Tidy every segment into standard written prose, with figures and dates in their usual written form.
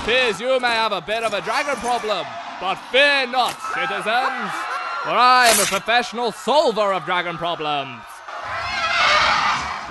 appears you may have a bit of a dragon problem, but fear not, citizens, for I am a professional solver of dragon problems.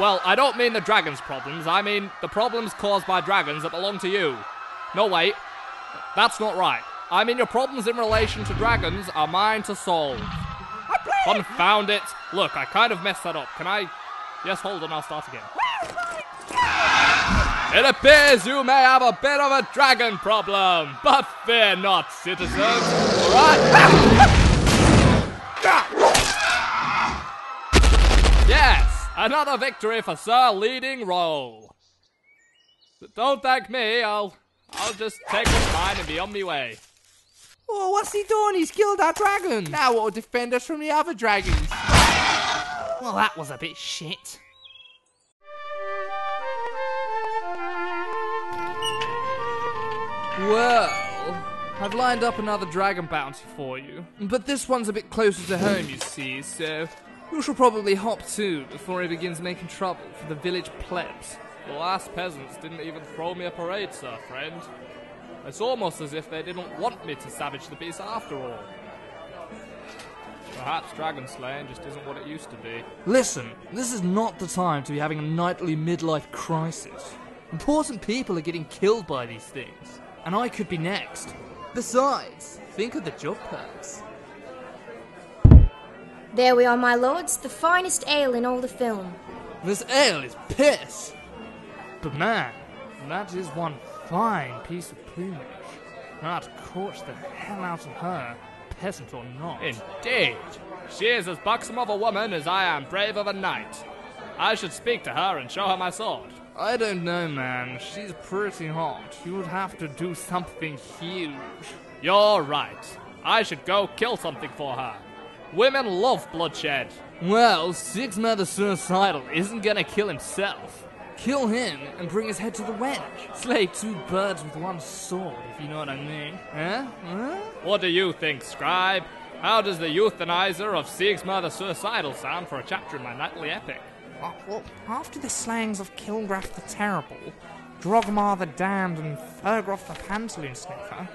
Well, I don't mean the dragon's problems, I mean the problems caused by dragons that belong to you. No, wait, that's not right. I mean your problems in relation to dragons are mine to solve. Confound it. Look, I kind of messed that up. Can I... Yes, hold on, I'll start again. It appears you may have a bit of a dragon problem, but fear not, citizens. Yes, another victory for Sir Leading Roll. But don't thank me, I'll just take what's mine and be on my way. Oh, what's he done? He's killed our dragon. Now what will defend us from the other dragons? Well, that was a bit shit. Well, I've lined up another dragon bounty for you. But this one's a bit closer to home, you see, so you shall probably hop to before he begins making trouble for the village plebs. The last peasants didn't even throw me a parade, sir, friend. It's almost as if they didn't want me to savage the beast after all. Perhaps dragon slaying just isn't what it used to be. Listen, this is not the time to be having a nightly midlife crisis. Important people are getting killed by these things, and I could be next. Besides, think of the job perks. There we are, my lords, the finest ale in all the film. This ale is piss! But man, that is one fine piece of plumage. That caught the hell out of her, peasant or not. Indeed. She is as buxom of a woman as I am brave of a knight. I should speak to her and show her my sword. I don't know, man. She's pretty hot. You would have to do something huge. You're right. I should go kill something for her. Women love bloodshed. Well, Sigmar the Suicidal isn't gonna kill himself. Kill him and bring his head to the wedge. Slay two birds with one sword, if you know what I mean. Huh? What do you think, scribe? How does the euthanizer of Sigmar the Suicidal sound for a chapter in my nightly epic? Well, after the slayings of Kilgraf the Terrible, Drogmar the Damned, and Fergroth the Pantaloon Sniffer,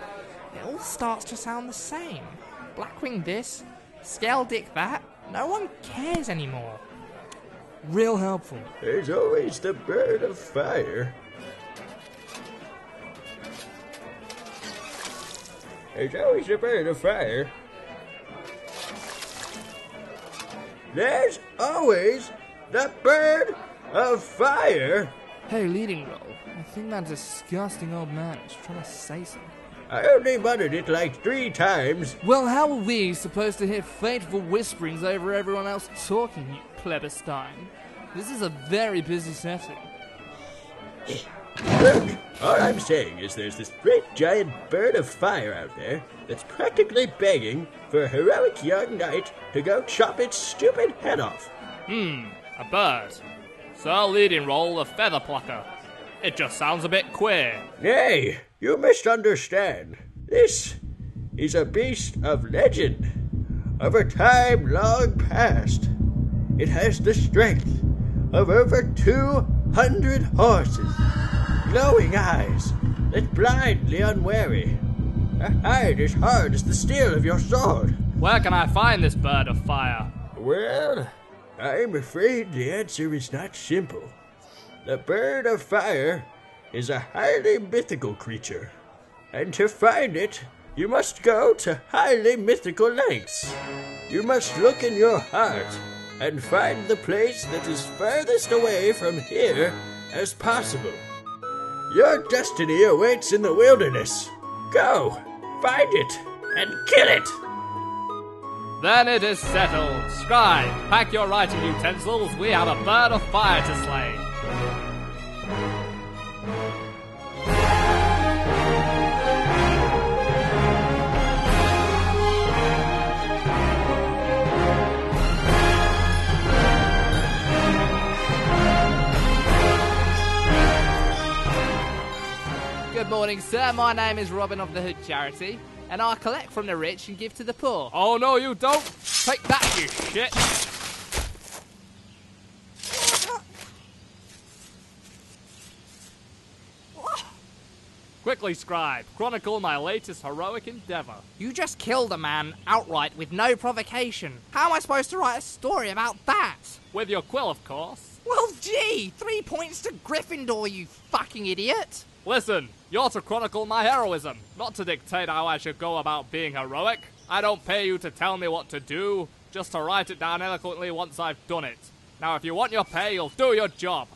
it all starts to sound the same. Blackwing this, Skeldick that, no one cares anymore. Real helpful. There's always the bird of fire. There's always the bird of fire. There's always the bird of fire. Hey, Leading Roll, I think that disgusting old man is trying to say something. I only muttered it like 3 times. Well, how are we supposed to hear fateful whisperings over everyone else talking, you plebistine? This is a very busy setting. Look, all I'm saying is there's this great giant bird of fire out there that's practically begging for a heroic young knight to go chop its stupid head off. A bird. Sir Leading Roll, the feather plucker. It just sounds a bit queer. Nay, you misunderstand. This is a beast of legend, of a time long past. It has the strength of over 200 horses, glowing eyes that blind the unwary, a hide as hard as the steel of your sword. Where can I find this bird of fire? Well, I'm afraid the answer is not simple. The bird of fire is a highly mythical creature, and to find it, you must go to highly mythical lengths. You must look in your heart and find the place that is furthest away from here as possible. Your destiny awaits in the wilderness. Go, find it, and kill it! Then it is settled. Scribe, pack your writing utensils. We have a bird of fire to slay. Good morning, sir. My name is Robin of the Hood Charity, and I collect from the rich and give to the poor. Oh, no, you don't. Take that, you shit. Quickly, scribe, chronicle my latest heroic endeavor. You just killed a man outright with no provocation. How am I supposed to write a story about that? With your quill, of course. Well, gee, 3 points to Gryffindor, you fucking idiot. Listen, you're to chronicle my heroism, not to dictate how I should go about being heroic. I don't pay you to tell me what to do, just to write it down eloquently once I've done it. Now, if you want your pay, you'll do your job.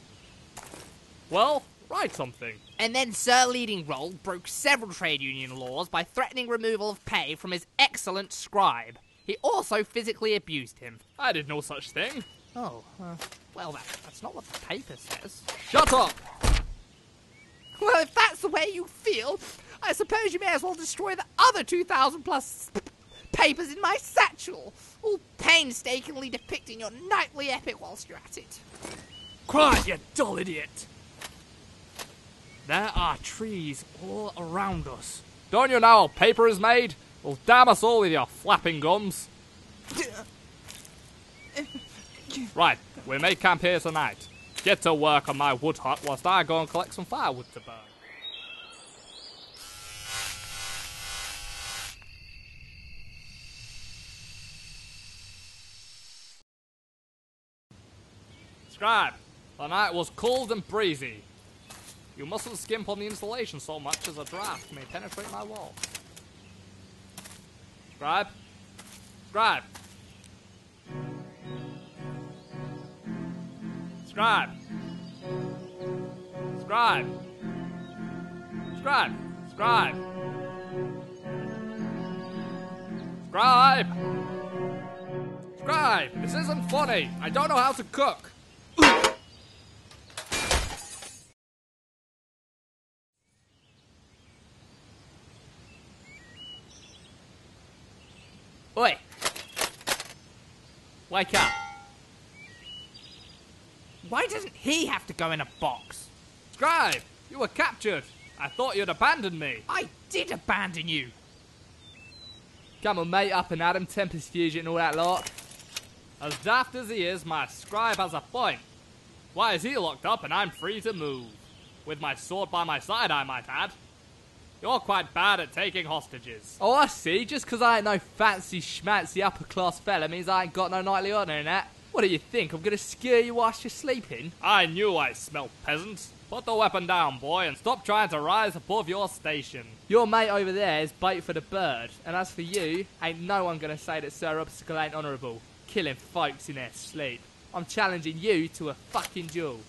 Well, write something. And then Sir Leading Roll broke several trade union laws by threatening removal of pay from his excellent scribe. He also physically abused him. I did no such thing. Oh, well, that's not what the paper says. Shut up! Well, if that's the way you feel, I suppose you may as well destroy the other 2,000 plus papers in my satchel, all painstakingly depicting your knightly epic whilst you're at it. Quiet, you dull idiot! There are trees all around us. Don't you know how paper is made? Well, damn us all with your flapping gums. Right, we may camp here tonight. Get to work on my wood hut whilst I go and collect some firewood to burn. Scribe, the night was cold and breezy. You mustn't skimp on the insulation so much as a draft may penetrate my wall. Scribe? Scribe? Scribe? Scribe? Scribe? Scribe? Scribe? Scribe! This isn't funny! I don't know how to cook! Oi! Wake up! Why doesn't he have to go in a box? Scribe! You were captured! I thought you'd abandoned me! I did abandon you! Come on, mate, up and at him, Tempest Fusion and all that lot. As daft as he is, my scribe has a point. Why is he locked up and I'm free to move? With my sword by my side, I might add. You're quite bad at taking hostages. Oh, I see. Just 'cause I ain't no fancy schmancy upper class fella means I ain't got no nightly honour in that. What do you think? I'm gonna scare you whilst you're sleeping? I knew I smelt peasant. Put the weapon down, boy, and stop trying to rise above your station. Your mate over there is bait for the bird, and as for you, ain't no one gonna say that Sir Obstacle ain't honourable, killing folks in their sleep. I'm challenging you to a fucking duel.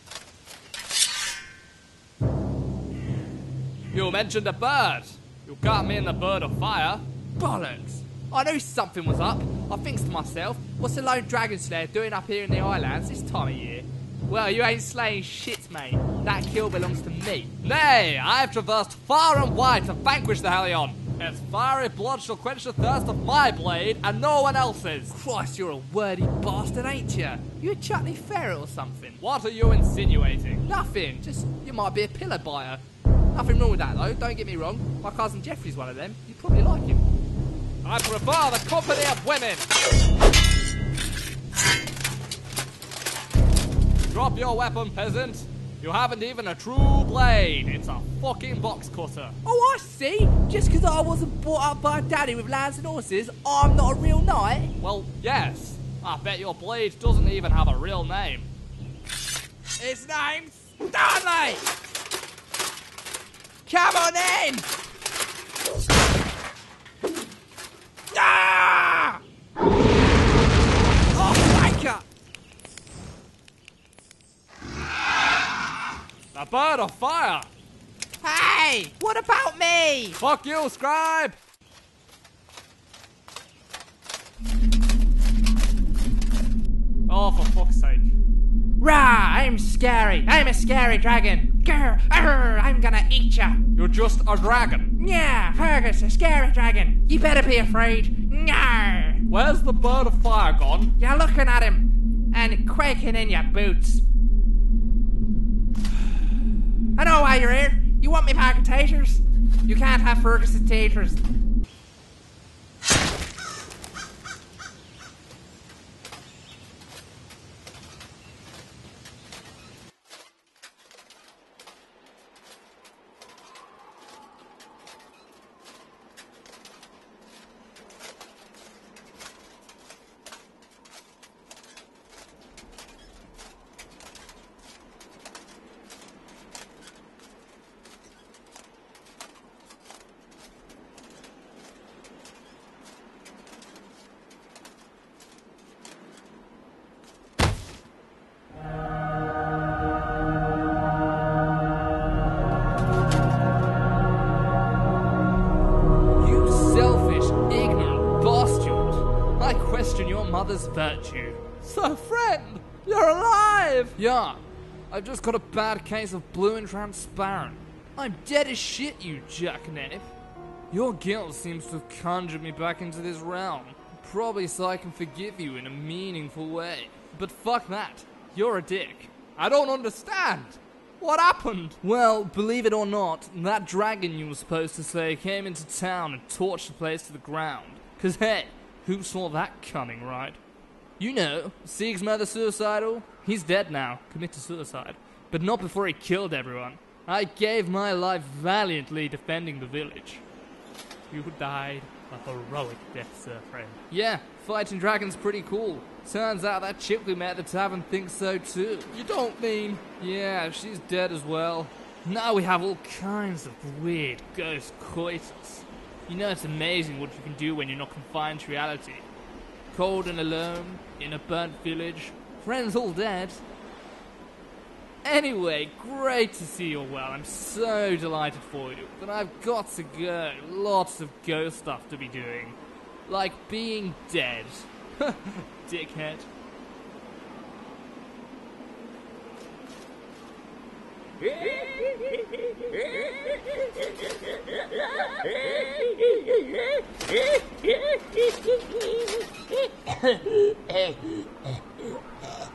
You mentioned a bird. You got me in the bird of fire. Bollocks! I knew something was up. I thinks to myself, what's a lone dragon slayer doing up here in the Islands this time of year? Well, you ain't slaying shit, mate. That kill belongs to me. Nay, I've traversed far and wide to vanquish the Hellion. Its fiery blood shall quench the thirst of my blade and no one else's. Christ, you're a wordy bastard, ain't you? You a chutney ferret or something? What are you insinuating? Nothing, just you might be a pillar biter. Nothing wrong with that, though, don't get me wrong. My cousin Jeffrey's one of them. You'd probably like him. I prefer the company of women. Drop your weapon, peasant. You haven't even a true blade. It's a fucking box cutter. Oh, I see. Just 'cause I wasn't brought up by a daddy with lands and horses, I'm not a real knight. Well, yes. I bet your blade doesn't even have a real name. His name's Stanley! Come on in! Ah! Oh, my God! The bird of fire! Hey! What about me? Fuck you, scribe! Oh, for fuck's sake. Rah! I'm scary. I'm a scary dragon. Grr! Arr! I'm gonna eat ya. You're just a dragon. Yeah, Fergus, a scary dragon. You better be afraid. Nyar! Where's the bird of fire gone? You're looking at him and quaking in your boots. I know why you're here. You want me pack of taters? You can't have Fergus's taters. mother's virtue. So, friend, you're alive! Yeah, I've just got a bad case of blue and transparent. I'm dead as shit, you jackknife. Your guilt seems to have conjured me back into this realm. Probably so I can forgive you in a meaningful way. But fuck that. You're a dick. I don't understand. What happened? Well, believe it or not, that dragon you were supposed to say came into town and torched the place to the ground. 'Cause hey, who saw that coming, right? You know, Sieg's mother suicidal? He's dead now, committed suicide. But not before he killed everyone. I gave my life valiantly defending the village. You died a heroic death, sir, friend. Yeah, fighting dragons pretty cool. Turns out that chick we met at the tavern thinks so too. You don't mean... Yeah, she's dead as well. Now we have all kinds of weird ghost coitus. You know, it's amazing what you can do when you're not confined to reality. Cold and alone, in a burnt village, friends all dead. Anyway, great to see you're well. I'm so delighted for you. But I've got to go. Lots of ghost stuff to be doing. Like being dead. Dickhead.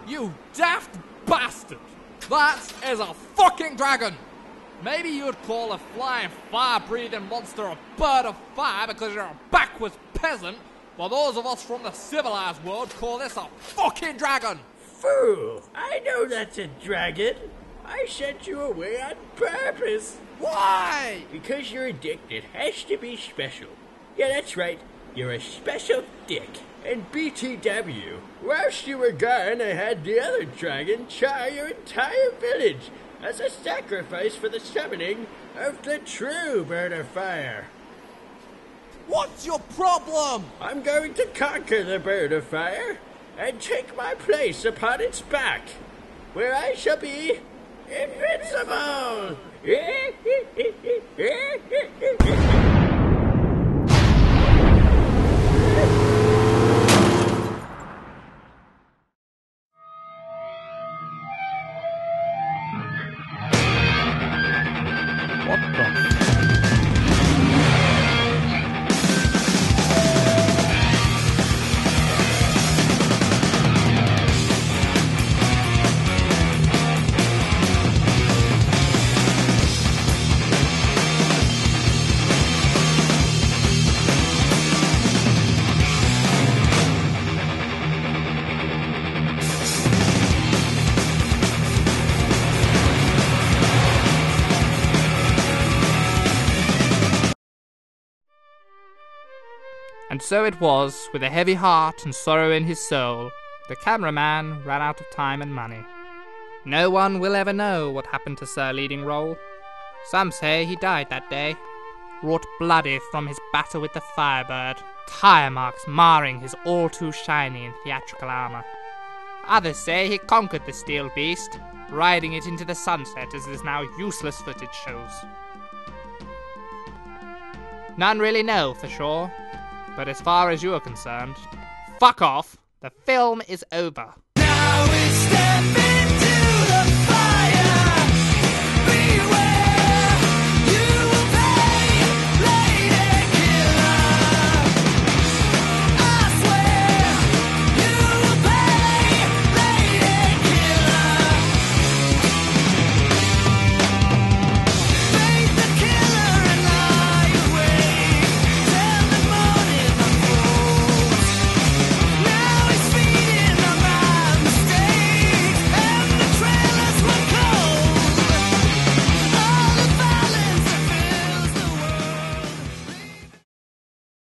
You daft bastard! That is a fucking dragon! Maybe you'd call a flying fire-breathing monster a bird of fire because you're a backwards peasant, but those of us from the civilized world call this a fucking dragon! Fool! I know that's a dragon. I sent you away on purpose. Why? Because you're a dick that has to be special. Yeah, that's right. You're a special dick. And BTW, whilst you were gone, I had the other dragon char your entire village as a sacrifice for the summoning of the true bird of fire. What's your problem? I'm going to conquer the bird of fire and take my place upon its back, where I shall be invincible! And so it was, with a heavy heart and sorrow in his soul, the cameraman ran out of time and money. No one will ever know what happened to Sir Leading Role. Some say he died that day, wrought bloody from his battle with the Firebird, tire marks marring his all too shiny and theatrical armour. Others say he conquered the steel beast, riding it into the sunset as this now useless footage shows. None really know for sure. But as far as you are concerned, fuck off. The film is over. Now it's